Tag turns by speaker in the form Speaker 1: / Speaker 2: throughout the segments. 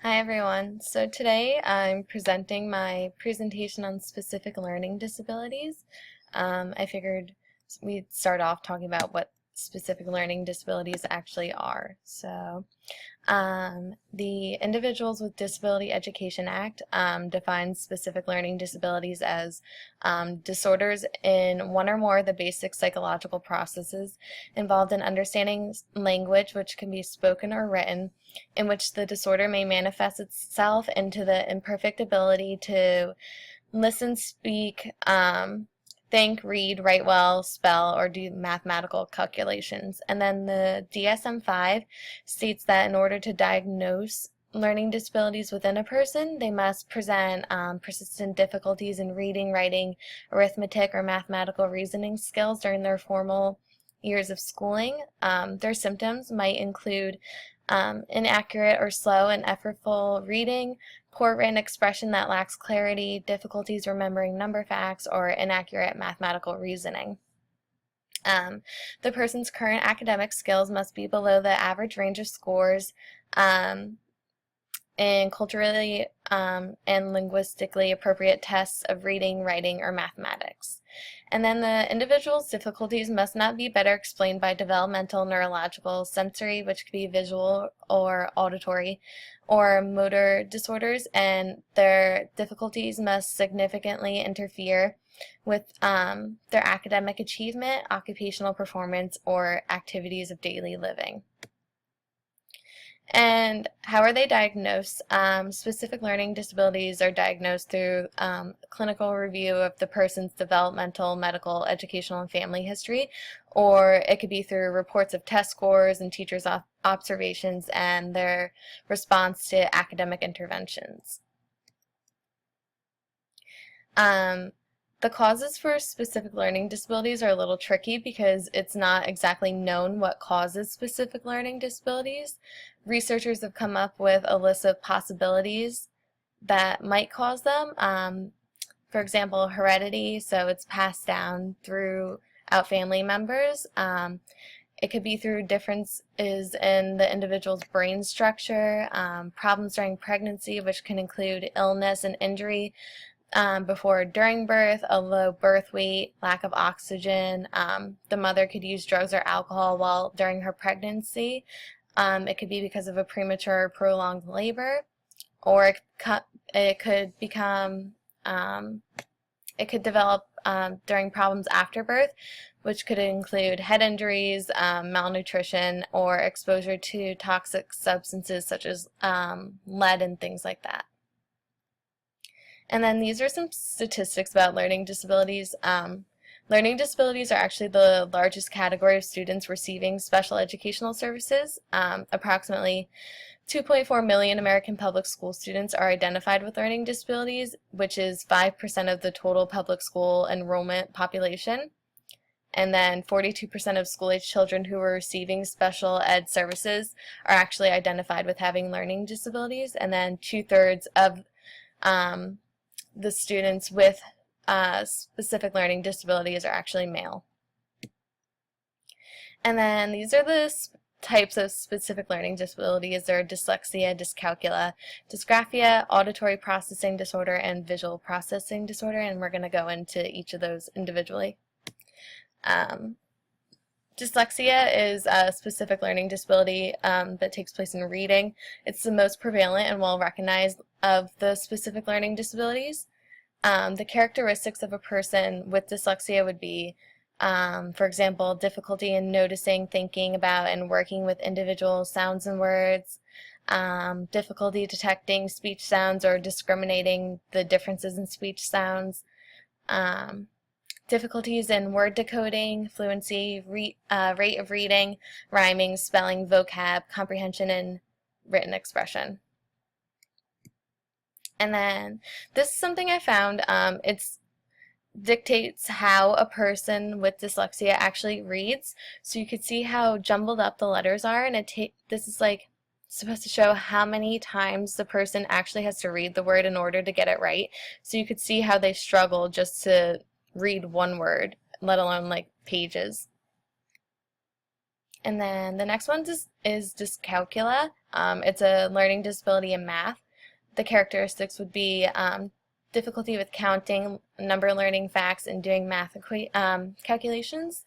Speaker 1: Hi everyone. So today I'm presenting my presentation on specific learning disabilities. I figured we'd start off talking about what specific learning disabilities actually are. The Individuals with Disability Education Act defines specific learning disabilities as disorders in one or more of the basic psychological processes involved in understanding language, which can be spoken or written, in which the disorder may manifest itself into the imperfect ability to listen, speak, think, read, write well, spell, or do mathematical calculations. And then the DSM-5 states that in order to diagnose learning disabilities within a person, they must present persistent difficulties in reading, writing, arithmetic, or mathematical reasoning skills during their formal years of schooling. Their symptoms might include inaccurate or slow and effortful reading, poor written expression that lacks clarity, difficulties remembering number facts, or inaccurate mathematical reasoning. The person's current academic skills must be below the average range of scores in culturally and linguistically appropriate tests of reading, writing, or mathematics. And then the individual's difficulties must not be better explained by developmental, neurological, sensory, which could be visual or auditory, or motor disorders, and their difficulties must significantly interfere with their academic achievement, occupational performance, or activities of daily living. And how are they diagnosed? Specific learning disabilities are diagnosed through clinical review of the person's developmental, medical, educational, and family history, or it could be through reports of test scores and teachers' observations and their response to academic interventions. The causes for specific learning disabilities are a little tricky because it's not exactly known what causes specific learning disabilities. Researchers have come up with a list of possibilities that might cause them. For example, heredity, so it's passed down throughout family members. It could be through differences in the individual's brain structure, problems during pregnancy, which can include illness and injury, before or during birth, a low birth weight, lack of oxygen. The mother could use drugs or alcohol while during her pregnancy. It could be because of a premature or prolonged labor, or it could develop during problems after birth, which could include head injuries, malnutrition, or exposure to toxic substances such as lead and things like that. And then these are some statistics about learning disabilities. Learning disabilities are actually the largest category of students receiving special educational services. Approximately 2.4 million American public school students are identified with learning disabilities, which is 5% of the total public school enrollment population. And then 42% of school-age children who are receiving special ed services are actually identified with having learning disabilities. And then 2/3 of the students with specific learning disabilities are actually male. And then these are the types of specific learning disabilities. There are dyslexia, dyscalculia, dysgraphia, auditory processing disorder, and visual processing disorder, and we're going to go into each of those individually. Dyslexia is a specific learning disability that takes place in reading. It's the most prevalent and well recognized of the specific learning disabilities. The characteristics of a person with dyslexia would be, for example, difficulty in noticing, thinking about, and working with individual sounds and words, difficulty detecting speech sounds or discriminating the differences in speech sounds, difficulties in word decoding, fluency, rate of reading, rhyming, spelling, vocab, comprehension, and written expression. And then this is something I found. It dictates how a person with dyslexia actually reads. So you could see how jumbled up the letters are, and this is like supposed to show how many times the person actually has to read the word in order to get it right. So you could see how they struggle just to read one word, let alone like pages. And then the next one is dyscalculia. It's a learning disability in math. The characteristics would be difficulty with counting, number learning facts, and doing math calculations.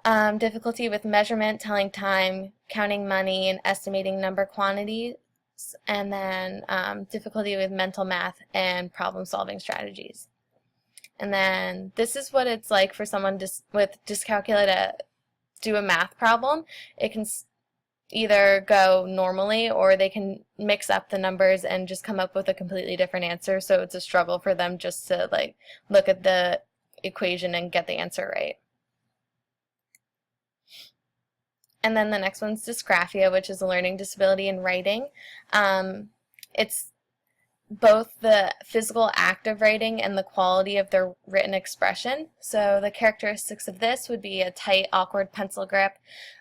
Speaker 1: Difficulty with measurement, telling time, counting money, and estimating number quantities. And then difficulty with mental math and problem-solving strategies. And then this is what it's like for someone with dyscalculia to do a math problem. It can either go normally, or they can mix up the numbers and just come up with a completely different answer. So it's a struggle for them just to like look at the equation and get the answer right. And then the next one's dysgraphia, which is a learning disability in writing. It's both the physical act of writing and the quality of their written expression. So the characteristics of this would be a tight, awkward pencil grip.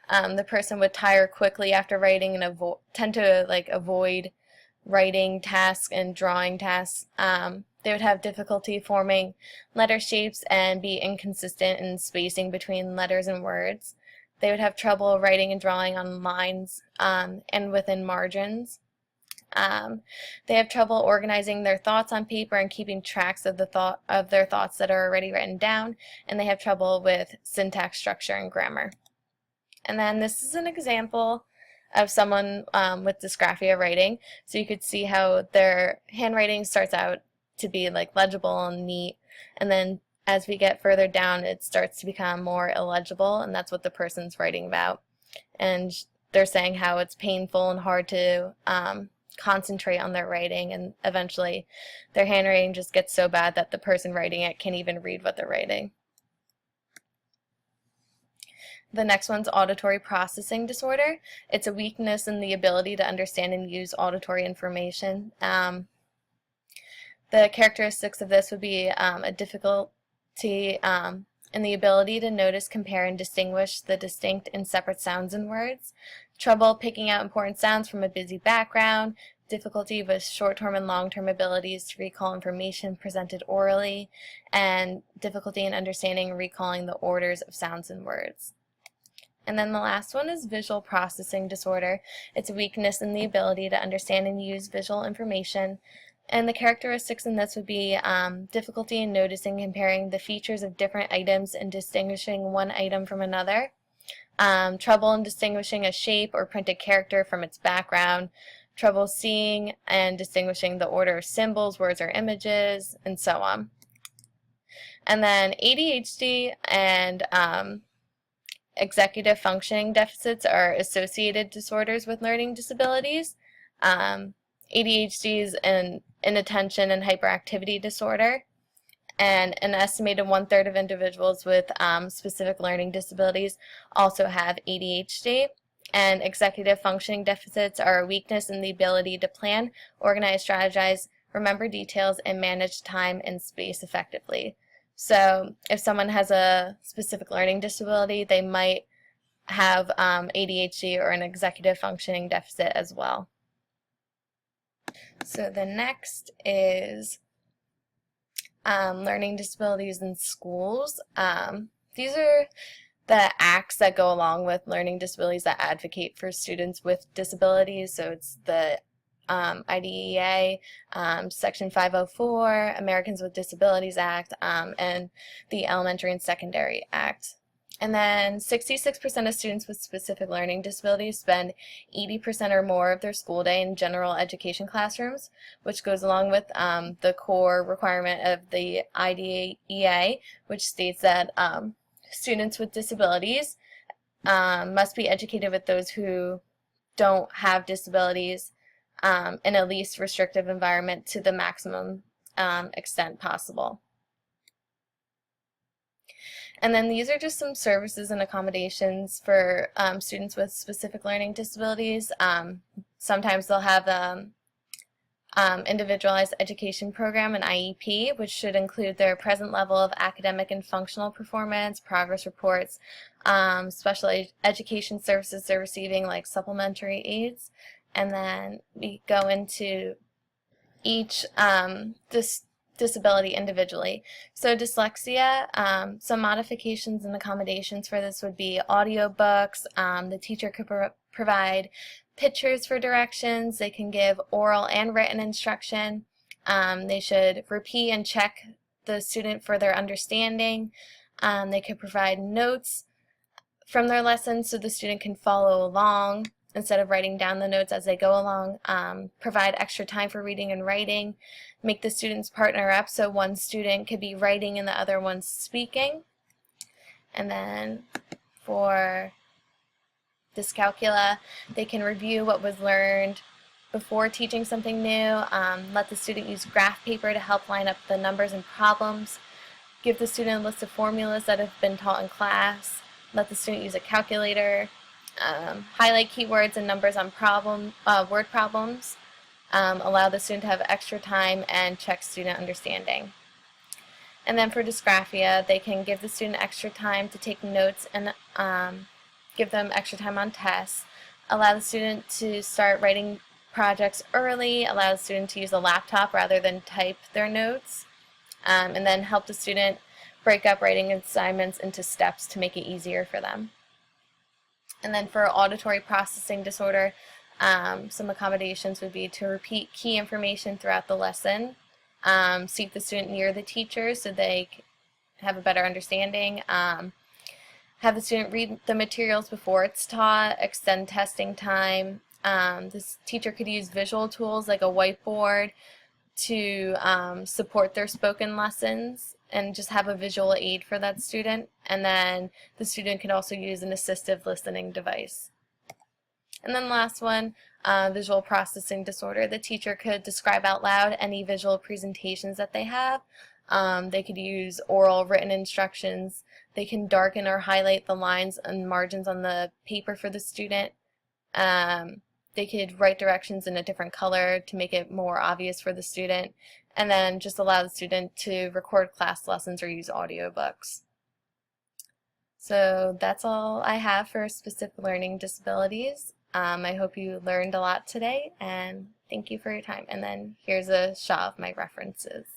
Speaker 1: The person would tire quickly after writing and tend to avoid writing tasks and drawing tasks. They would have difficulty forming letter shapes and be inconsistent in spacing between letters and words. They would have trouble writing and drawing on lines and within margins. They have trouble organizing their thoughts on paper and keeping tracks of their thoughts that are already written down, and they have trouble with syntax, structure, and grammar. And then this is an example of someone with dysgraphia writing. So you could see how their handwriting starts out to be like legible and neat, and then as we get further down, it starts to become more illegible, and that's what the person's writing about. And they're saying how it's painful and hard to concentrate on their writing, and eventually their handwriting just gets so bad that the person writing it can't even read what they're writing. The next one's auditory processing disorder. It's a weakness in the ability to understand and use auditory information. The characteristics of this would be a difficulty in the ability to notice, compare, and distinguish the distinct and separate sounds in words, trouble picking out important sounds from a busy background, difficulty with short-term and long-term abilities to recall information presented orally, and difficulty in understanding and recalling the orders of sounds in words. And then the last one is visual processing disorder. It's a weakness in the ability to understand and use visual information. And the characteristics in this would be difficulty in noticing, comparing the features of different items and distinguishing one item from another, trouble in distinguishing a shape or printed character from its background, trouble seeing and distinguishing the order of symbols, words, or images, and so on. And then ADHD and executive functioning deficits are associated disorders with learning disabilities. ADHD is an inattention and hyperactivity disorder, and an estimated 1/3 of individuals with specific learning disabilities also have ADHD. And executive functioning deficits are a weakness in the ability to plan, organize, strategize, remember details, and manage time and space effectively. So if someone has a specific learning disability, they might have ADHD or an executive functioning deficit as well. So the next is learning disabilities in schools. These are the acts that go along with learning disabilities that advocate for students with disabilities. So it's the IDEA, Section 504, Americans with Disabilities Act, and the Elementary and Secondary Act. And then 66% of students with specific learning disabilities spend 80% or more of their school day in general education classrooms, which goes along with the core requirement of the IDEA, which states that students with disabilities must be educated with those who don't have disabilities in a least restrictive environment to the maximum extent possible. And then these are just some services and accommodations for students with specific learning disabilities. Sometimes they'll have individualized education program, an IEP, which should include their present level of academic and functional performance, progress reports, special education services they're receiving like supplementary aids. And then we go into each disability individually. So dyslexia, some modifications and accommodations for this would be audiobooks. The teacher could provide pictures for directions. They can give oral and written instruction. They should repeat and check the student for their understanding. They could provide notes from their lessons so the student can follow along instead of writing down the notes as they go along. Provide extra time for reading and writing. Make the students partner up so one student could be writing and the other one's speaking. And then for dyscalculia, they can review what was learned before teaching something new. Let the student use graph paper to help line up the numbers and problems. Give the student a list of formulas that have been taught in class. Let the student use a calculator. Highlight keywords and numbers on word problems. Allow the student to have extra time and check student understanding. And then for dysgraphia, they can give the student extra time to take notes and give them extra time on tests. Allow the student to start writing projects early. Allow the student to use a laptop rather than type their notes. And then help the student break up writing assignments into steps to make it easier for them. And then for auditory processing disorder, some accommodations would be to repeat key information throughout the lesson, seat the student near the teacher so they have a better understanding, have the student read the materials before it's taught, extend testing time. This teacher could use visual tools like a whiteboard to support their spoken lessons and just have a visual aid for that student. And then the student can also use an assistive listening device. And then last one, visual processing disorder. The teacher could describe out loud any visual presentations that they have. They could use oral written instructions. They can darken or highlight the lines and margins on the paper for the student. They could write directions in a different color to make it more obvious for the student, and then just allow the student to record class lessons or use audiobooks. So that's all I have for specific learning disabilities. I hope you learned a lot today, and thank you for your time. And then here's a shot of my references.